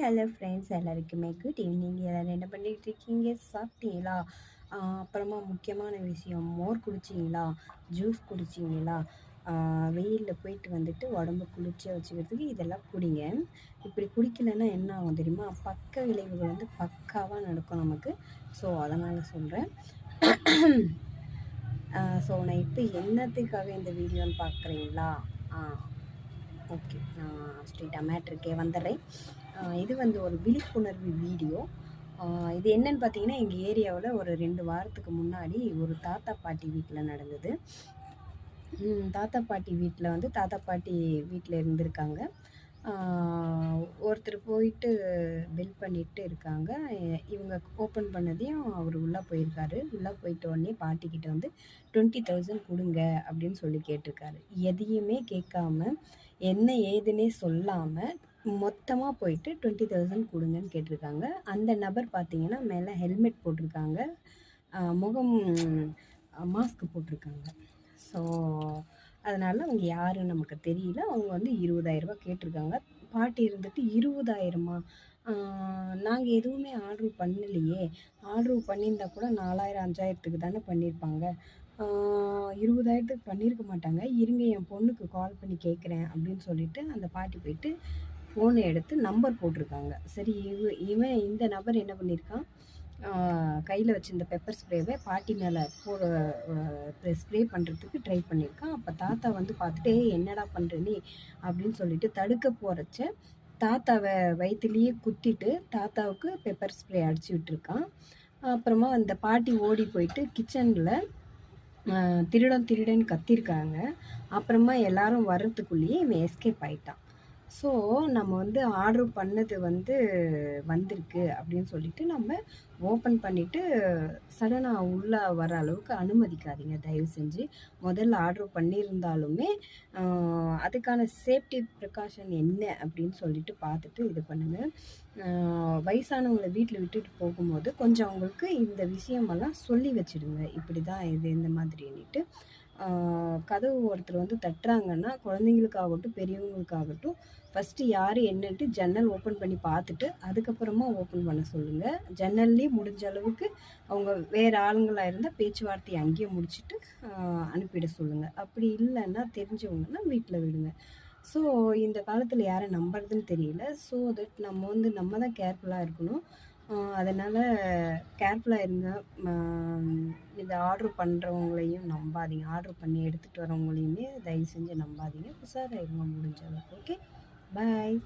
Hello friends, எல்லாருக்குமே good evening. எல்லோரும் என்ன பண்ணிகிட்டு இருக்கீங்க? சாப்பிட்டீங்களா? அப்புறமா முக்கியமான விஷயம், மோர் குடிச்சிங்களா? ஜூஸ் குடிச்சிங்களா? வெயிலில் போயிட்டு வந்துட்டு உடம்பு குளிர்ச்சியாக வச்சுக்கிறதுக்கு இதெல்லாம் குடிங்க. இப்படி குடிக்கலைன்னா என்ன ஆகும் தெரியுமா? பக்க விளைவுகள் வந்து பக்காவாக நடக்கும் நமக்கு. ஸோ அதனால் சொல்கிறேன். ஸோ நான் இப்போ என்னத்துக்காக இந்த வீடியோன்னு பார்க்குறீங்களா? ஓகே, நான் ஸ்ட்ரெயிட்டாக மேட்ருக்கே வந்துடுறேன். இது வந்து ஒரு விழிப்புணர்வு வீடியோ. இது என்னன்னு பார்த்தீங்கன்னா, எங்கள் ஏரியாவில் ஒரு 2 வாரத்துக்கு முன்னாடி ஒரு தாத்தா பாட்டி வீட்டில் நடந்தது. தாத்தா பாட்டி வீட்டில் இருந்திருக்காங்க. ஒருத்தர் போயிட்டு பில் பண்ணிட்டு இருக்காங்க. இவங்க ஓப்பன் பண்ணதையும் அவர் உள்ளே போயிருக்காரு. உள்ளே போயிட்ட உடனே பாட்டிக்கிட்ட வந்து 20,000 கொடுங்க அப்படின்னு சொல்லி கேட்டிருக்காரு. எதையுமே கேட்காம, என்ன ஏதுன்னே சொல்லாமல் மொத்தமாக போயிட்டு 20,000 கொடுங்கன்னு கேட்டிருக்காங்க. அந்த நபர் பார்த்தீங்கன்னா மேலே ஹெல்மெட் போட்டிருக்காங்க, முகம் மாஸ்க் போட்டிருக்காங்க. ஸோ அதனால் அவங்க யாருன்னு நமக்கு தெரியல. அவங்க வந்து 20,000 கேட்டிருக்காங்க. பாட்டி இருந்துட்டு 20,000மா? நாங்கள் எதுவுமே ஆர்டர் பண்ணலையே. ஆர்டர் பண்ணியிருந்தா கூட 4,000 5,000த்துக்கு தானே பண்ணியிருப்பாங்க. 20,000த்துக்கு பண்ணியிருக்க மாட்டாங்க. இருங்க, என் பொண்ணுக்கு கால் பண்ணி கேட்குறேன் அப்படின்னு சொல்லிட்டு அந்த பாட்டி போயிட்டு ஃபோனை எடுத்து நம்பர் போட்டிருக்காங்க. சரி, இவன் இந்த நபர் என்ன பண்ணியிருக்கான், கையில் வச்சுருந்த பெப்பர் ஸ்ப்ரேவை பாட்டி மேலே ஸ்ப்ரே பண்ணுறதுக்கு ட்ரை பண்ணியிருக்கான். அப்போ தாத்தா வந்து பார்த்துட்டு, என்னடா பண்ணுற நீ அப்படின்னு சொல்லிட்டு தடுக்க போகிறச்ச தாத்தாவை வயிற்றுலேயே குத்திட்டு தாத்தாவுக்கு பெப்பர் ஸ்ப்ரே அடிச்சு விட்டுருக்கான். அப்புறமா அந்த பாட்டி ஓடி போயிட்டு கிச்சனில் திருடன் கத்திருக்காங்க. அப்புறமா எல்லாரும் வர்றதுக்குள்ளேயே இவன் எஸ்கேப் ஆயிட்டான். ஸோ நம்ம வந்து ஆர்டர் பண்ணது வந்து வந்திருக்கு அப்படின்னு சொல்லிட்டு நம்ம ஓப்பன் பண்ணிவிட்டு சடனாக உள்ளே வர அளவுக்கு அனுமதிக்காதீங்க தயவு செஞ்சு. முதல்ல ஆர்டர் பண்ணியிருந்தாலுமே அதுக்கான சேஃப்டி ப்ரிகாஷன் என்ன அப்படின்னு சொல்லிட்டு பார்த்துட்டு இது பண்ணுங்கள். வயசானவங்களை வீட்டில் விட்டுட்டு போகும்போது கொஞ்சம் அவங்களுக்கு இந்த விஷயமெல்லாம் சொல்லி வச்சுடுங்க. இப்படி தான் இது இந்த மாதிரின்னுட்டு. கதவு ஒருத்தர் வந்து தட்டுறாங்கன்னா, குழந்தைங்களுக்காகட்டும் பெரியவங்களுக்காகட்டும், ஃபஸ்ட்டு யார் என்னன்ட்டு ஜன்னல் ஓப்பன் பண்ணி பார்த்துட்டு அதுக்கப்புறமா ஓப்பன் பண்ண சொல்லுங்கள். ஜன்னல்லே முடிஞ்ச அளவுக்கு அவங்க வேறு ஆளுங்களாக இருந்தால் பேச்சுவார்த்தையை அங்கேயே முடிச்சுட்டு அனுப்பிட சொல்லுங்கள். அப்படி இல்லைன்னா தெரிஞ்சவங்கன்னா வீட்டில் விடுங்க. ஸோ இந்த காலத்தில் யாரை நம்புறதுன்னு தெரியல. ஸோ தட் நம்ம தான் கேர்ஃபுல்லாக இருக்கணும். அதனால் கேர்ஃபுல்லாக இருங்க. இதை ஆர்டர் பண்ணுறவங்களையும் நம்பாதீங்க. ஆர்டர் பண்ணி எடுத்துகிட்டு வரவங்களையுமே தயவு செஞ்சு நம்பாதீங்க. உஷாராக இருங்க முடிஞ்ச அளவுக்கு. ஓகே, பாய்.